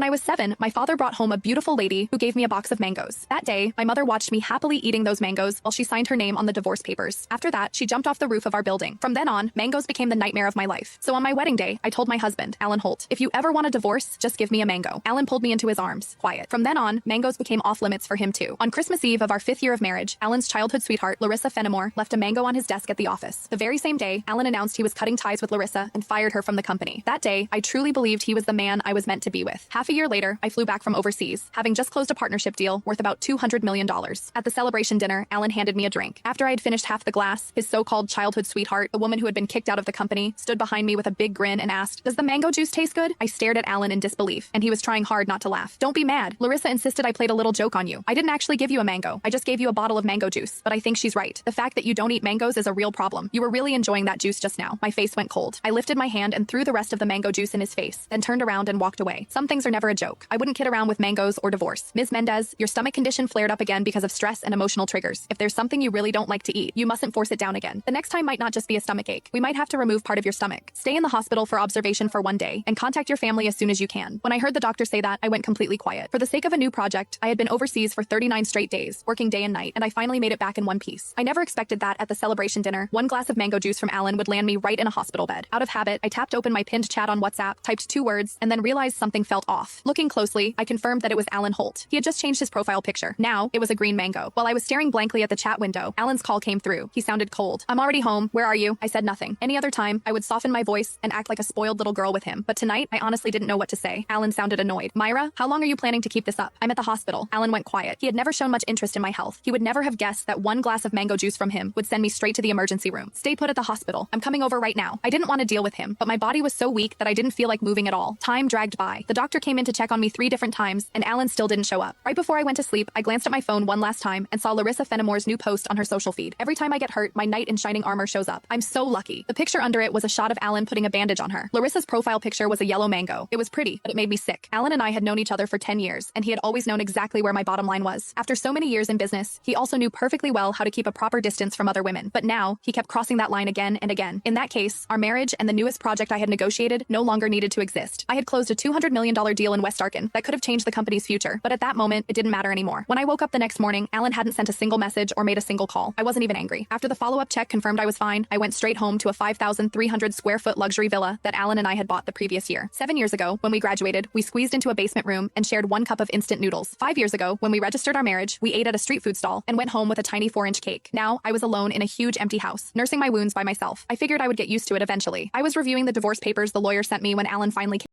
When I was 7, my father brought home a beautiful lady who gave me a box of mangoes. That day, my mother watched me happily eating those mangoes while she signed her name on the divorce papers. After that, she jumped off the roof of our building. From then on, mangoes became the nightmare of my life. So on my wedding day, I told my husband, Alan Holt, if you ever want a divorce, just give me a mango. Alan pulled me into his arms. Quiet. From then on, mangoes became off limits for him too. On Christmas Eve of our 5th year of marriage, Alan's childhood sweetheart, Larissa Fenimore, left a mango on his desk at the office. The very same day, Alan announced he was cutting ties with Larissa and fired her from the company. That day, I truly believed he was the man I was meant to be with. Half a year later, I flew back from overseas, having just closed a partnership deal worth about $200 million. At the celebration dinner, Alan handed me a drink. After I had finished half the glass, his so-called childhood sweetheart, the woman who had been kicked out of the company, stood behind me with a big grin and asked, "Does the mango juice taste good?" I stared at Alan in disbelief, and he was trying hard not to laugh. "Don't be mad. Larissa insisted I played a little joke on you. I didn't actually give you a mango. I just gave you a bottle of mango juice. But I think she's right. The fact that you don't eat mangoes is a real problem. You were really enjoying that juice just now." My face went cold. I lifted my hand and threw the rest of the mango juice in his face, then turned around and walked away. Some things are never a joke. I wouldn't kid around with mangoes or divorce. Ms. Mendez, your stomach condition flared up again because of stress and emotional triggers. If there's something you really don't like to eat, you mustn't force it down again. The next time might not just be a stomach ache. We might have to remove part of your stomach. Stay in the hospital for observation for 1 day and contact your family as soon as you can. When I heard the doctor say that, I went completely quiet. For the sake of a new project, I had been overseas for 39 straight days, working day and night, and I finally made it back in one piece. I never expected that at the celebration dinner, one glass of mango juice from Alan would land me right in a hospital bed. Out of habit, I tapped open my pinned chat on WhatsApp, typed 2 words, and then realized something felt off. Looking closely, I confirmed that it was Alan Holt. He had just changed his profile picture. Now, it was a green mango. While I was staring blankly at the chat window, Alan's call came through. He sounded cold. "I'm already home. Where are you?" I said nothing. Any other time, I would soften my voice and act like a spoiled little girl with him. But tonight, I honestly didn't know what to say. Alan sounded annoyed. "Myra, how long are you planning to keep this up?" "I'm at the hospital." Alan went quiet. He had never shown much interest in my health. He would never have guessed that one glass of mango juice from him would send me straight to the emergency room. "Stay put at the hospital. I'm coming over right now." I didn't want to deal with him, but my body was so weak that I didn't feel like moving at all. Time dragged by. The doctor came in to check on me 3 different times, and Alan still didn't show up. Right before I went to sleep, I glanced at my phone one last time and saw Larissa Fenimore's new post on her social feed. "Every time I get hurt, my knight in shining armor shows up. I'm so lucky." The picture under it was a shot of Alan putting a bandage on her. Larissa's profile picture was a yellow mango. It was pretty, but it made me sick. Alan and I had known each other for 10 years, and he had always known exactly where my bottom line was. After so many years in business, he also knew perfectly well how to keep a proper distance from other women. But now, he kept crossing that line again and again. In that case, our marriage and the newest project I had negotiated no longer needed to exist. I had closed a $200 million deal in West Arkin that could have changed the company's future, but at that moment, it didn't matter anymore. When I woke up the next morning, Alan hadn't sent a single message or made a single call. I wasn't even angry. After the follow-up check confirmed I was fine, I went straight home to a 5,300 square foot luxury villa that Alan and I had bought the previous year. 7 years ago, when we graduated, we squeezed into a basement room and shared 1 cup of instant noodles. 5 years ago, when we registered our marriage, we ate at a street food stall and went home with a tiny 4-inch cake. Now, I was alone in a huge empty house, nursing my wounds by myself. I figured I would get used to it eventually. I was reviewing the divorce papers the lawyer sent me when Alan finally came.